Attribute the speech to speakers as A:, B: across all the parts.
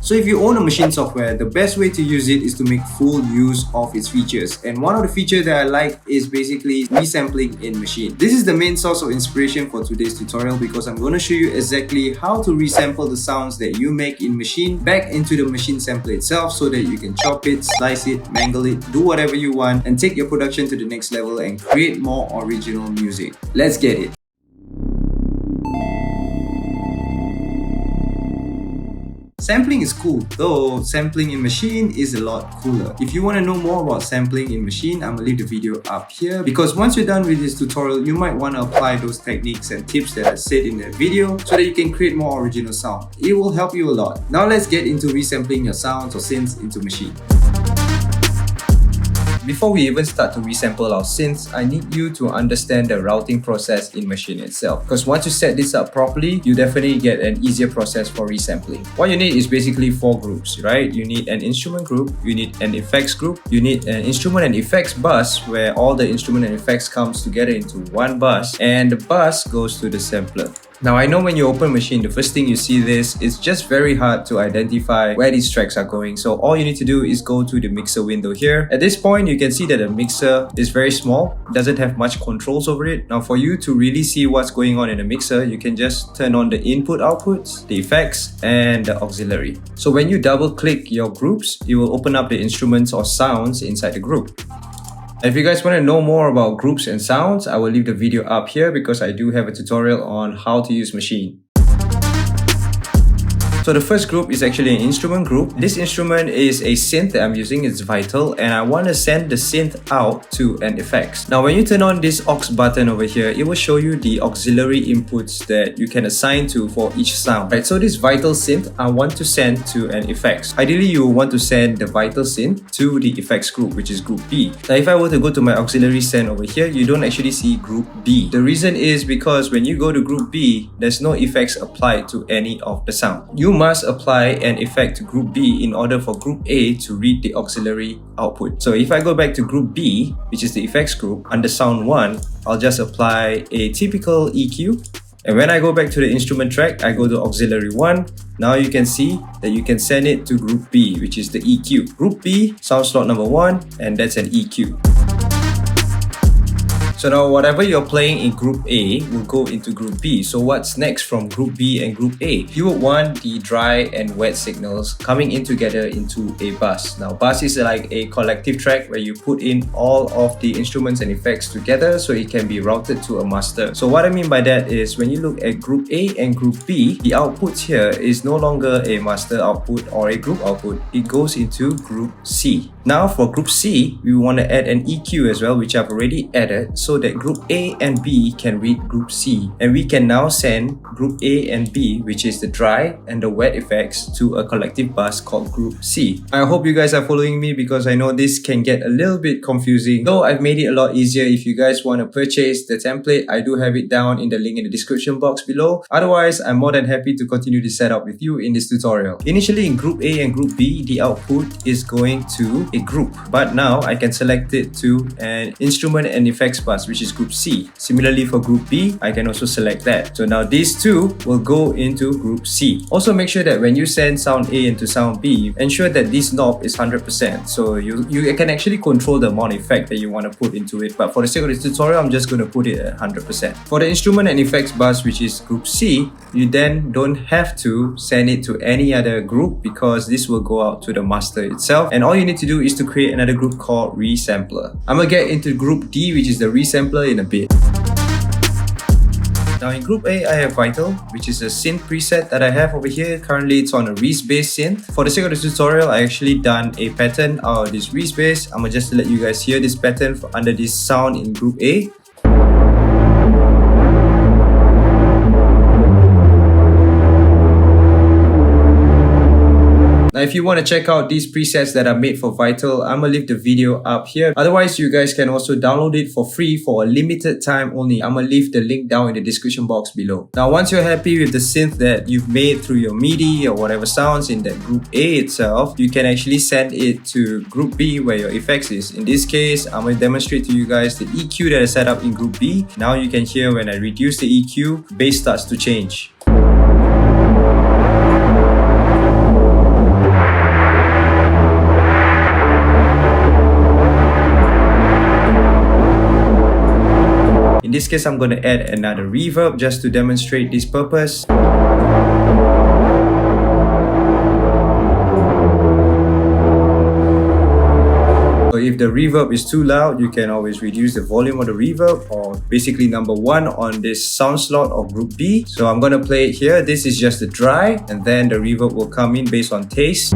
A: So if you own a Maschine software, the best way to use it is to make full use of its features. And one of the features that I like is basically resampling in Maschine. This is the main source of inspiration for today's tutorial because I'm going to show you exactly how to resample the sounds that you make in Maschine back into the Maschine sampler itself so that you can chop it, slice it, mangle it, do whatever you want and take your production to the next level and create more original music. Let's get it. Sampling is cool, though sampling in Maschine is a lot cooler. If you want to know more about sampling in Maschine, I'm gonna leave the video up here because once you're done with this tutorial, you might want to apply those techniques and tips that I said in the video so that you can create more original sound. It will help you a lot. Now let's get into resampling your sounds or synths into Maschine. Before we even start to resample our synths, I need you to understand the routing process in Maschine itself. Because once you set this up properly, you definitely get an easier process for resampling. What you need is basically 4 groups, right? You need an instrument group, you need an effects group, you need an instrument and effects bus where all the instrument and effects comes together into one bus, and the bus goes to the sampler. Now I know when you open Maschine, the first thing you see this, it's just very hard to identify where these tracks are going. So all you need to do is go to the mixer window here. At this point, you can see that the mixer is very small, doesn't have much controls over it. Now for you to really see what's going on in the mixer, you can just turn on the input outputs, the effects, and the auxiliary. So when you double click your groups, it will open up the instruments or sounds inside the group. If you guys want to know more about groups and sounds, I will leave the video up here because I do have a tutorial on how to use Maschine. So the first group is actually an instrument group. This instrument is a synth that I'm using, it's Vital, and I want to send the synth out to an effects. Now when you turn on this aux button over here, it will show you the auxiliary inputs that you can assign to for each sound. Right, so this Vital synth I want to send to an effects. Ideally you want to send the Vital synth to the effects group, which is group B. Now if I were to go to my auxiliary send over here, you don't actually see group B. The reason is because when you go to group B, there's no effects applied to any of the sound. You must apply an effect to group B in order for group A to read the auxiliary output. So if I go back to group B, which is the effects group, under sound 1, I'll just apply a typical EQ. And when I go back to the instrument track, I go to auxiliary 1. Now you can see that you can send it to group B, which is the EQ. Group B, sound slot number 1, and that's an EQ. So now whatever you're playing in group A will go into group B. So what's next from group B and group A? You would want the dry and wet signals coming in together into a bus. Now bus is like a collective track where you put in all of the instruments and effects together so it can be routed to a master. So what I mean by that is when you look at group A and group B, the output here is no longer a master output or a group output. It goes into group C. Now for group C, we want to add an EQ as well, which I've already added, so that group A and B can read group C. And we can now send group A and B, which is the dry and the wet effects, to a collective bus called group C. I hope you guys are following me because I know this can get a little bit confusing. Though I've made it a lot easier. If you guys want to purchase the template, I do have it down in the link in the description box below. Otherwise, I'm more than happy to continue the setup with you in this tutorial. Initially in group A and group B, the output is going to a group, but now I can select it to an instrument and effects bus, which is group C. Similarly for group B, I can also select that. So now these two will go into group C. Also make sure that when you send sound A into sound B, ensure that this knob is 100%. So you can actually control the amount of effect that you want to put into it, but for the sake of this tutorial, I'm just going to put it at 100%. For the instrument and effects bus, which is group C, you then don't have to send it to any other group because this will go out to the master itself, and all you need to do is to create another group called Resampler. I'm gonna get into group D, which is the Resampler, in a bit. Now in group A, I have Vital, which is a synth preset that I have over here. Currently it's on a Res based synth. For the sake of this tutorial, I actually done a pattern out of this Res bass. I'm gonna just let you guys hear this pattern under this sound in group A. Now if you want to check out these presets that are made for Vital, I'm gonna leave the video up here. Otherwise, you guys can also download it for free for a limited time only. I'm gonna leave the link down in the description box below. Now once you're happy with the synth that you've made through your MIDI or whatever sounds in that group A itself, you can actually send it to group B where your effects is. In this case, I'm gonna demonstrate to you guys the EQ that I set up in group B. Now you can hear when I reduce the EQ, bass starts to change. In this case, I'm going to add another reverb just to demonstrate this purpose. So if the reverb is too loud, you can always reduce the volume of the reverb, or basically number 1 on this sound slot of group B. So I'm gonna play it here. This is just the dry, and then the reverb will come in based on taste.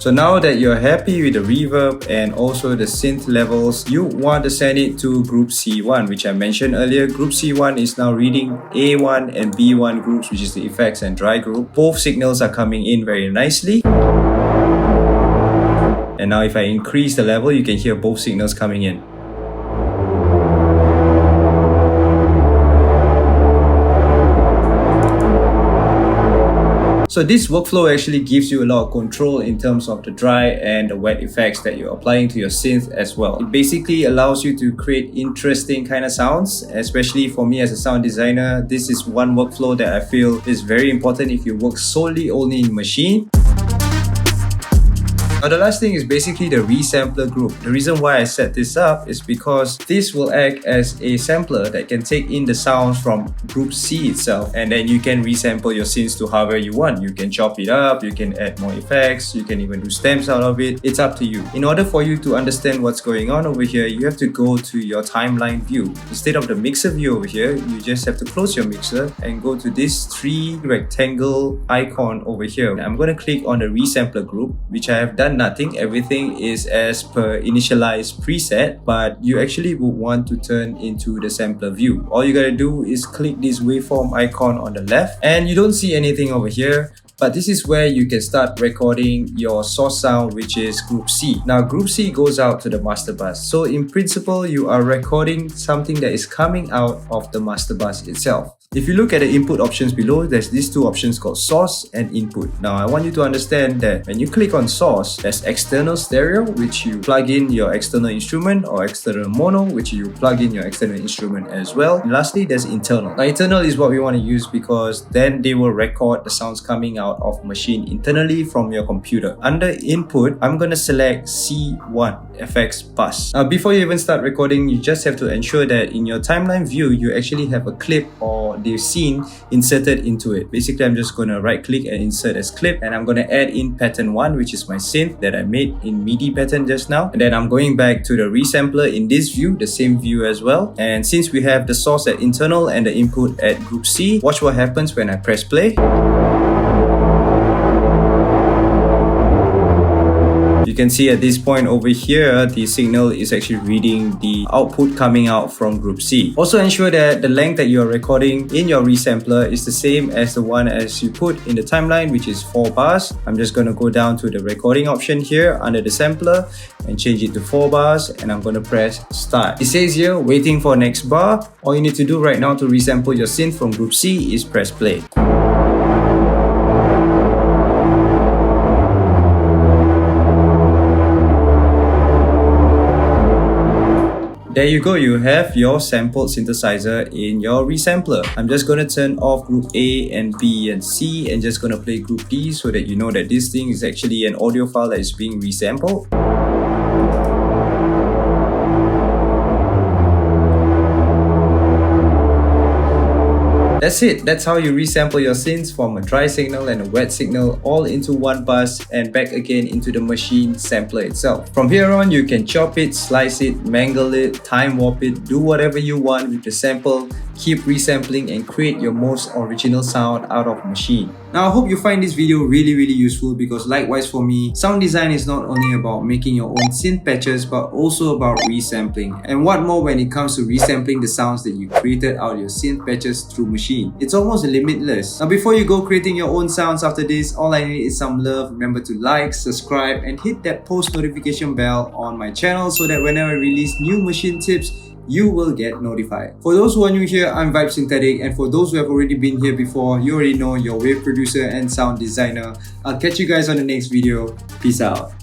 A: So now that you're happy with the reverb and also the synth levels, you want to send it to group C1, which I mentioned earlier. Group C1 is now reading A1 and B1 groups, which is the effects and dry group. Both signals are coming in very nicely. And now if I increase the level, you can hear both signals coming in. So this workflow actually gives you a lot of control in terms of the dry and the wet effects that you're applying to your synth as well. It basically allows you to create interesting kind of sounds, especially for me as a sound designer. This is one workflow that I feel is very important if you work solely only in Maschine. Now the last thing is basically the resampler group. The reason why I set this up is because this will act as a sampler that can take in the sounds from group C itself, and then you can resample your synths to however you want. You can chop it up, you can add more effects, you can even do stems out of it. It's up to you. In order for you to understand what's going on over here, you have to go to your timeline view. Instead of the mixer view over here, you just have to close your mixer and go to this 3 rectangle icon over here. I'm going to click on the resampler group, which I have done nothing. Everything is as per initialized preset, but you actually would want to turn into the sampler view. All you gotta do is click this waveform icon on the left, and you don't see anything over here. But this is where you can start recording your source sound, which is group C. Now group C goes out to the master bus. So in principle, you are recording something that is coming out of the master bus itself. If you look at the input options below, there's these 2 options called source and input. Now I want you to understand that when you click on source, there's external stereo, which you plug in your external instrument, or external mono, which you plug in your external instrument as well. And lastly, there's internal. Now internal is what we want to use because then they will record the sounds coming out of Maschine internally from your computer. Under input, I'm going to select C1 FX bus. Now before you even start recording, you just have to ensure that in your timeline view, you actually have a clip or the scene inserted into it. Basically, I'm just going to right click and insert as clip, and I'm going to add in pattern 1, which is my synth that I made in MIDI pattern just now. And then I'm going back to the resampler in this view, the same view as well. And since we have the source at internal and the input at group C, watch what happens when I press play. You can see at this point over here, the signal is actually reading the output coming out from group C. Also ensure that the length that you are recording in your resampler is the same as the one as you put in the timeline, which is 4 bars. I'm just going to go down to the recording option here under the sampler and change it to 4 bars, and I'm going to press start. It says here, waiting for next bar. All you need to do right now to resample your synth from group C is press play. There you go, you have your sampled synthesizer in your resampler. I'm just going to turn off group A and B and C and just going to play group D so that you know that this thing is actually an audio file that is being resampled. That's it. That's how you resample your synths from a dry signal and a wet signal all into one bus and back again into the Maschine sampler itself. From here on, you can chop it, slice it, mangle it, time warp it, do whatever you want with the sample. Keep resampling and create your most original sound out of Maschine. Now, I hope you find this video really useful, because likewise for me, sound design is not only about making your own synth patches but also about resampling. And what more when it comes to resampling the sounds that you created out of your synth patches through Maschine. It's almost limitless. Now before you go creating your own sounds after this, all I need is some love. Remember to like, subscribe and hit that post notification bell on my channel so that whenever I release new Maschine tips, you will get notified. For those who are new here, I'm Vibe Synthetic, and for those who have already been here before, you already know your wave producer and sound designer. I'll catch you guys on the next video. Peace out.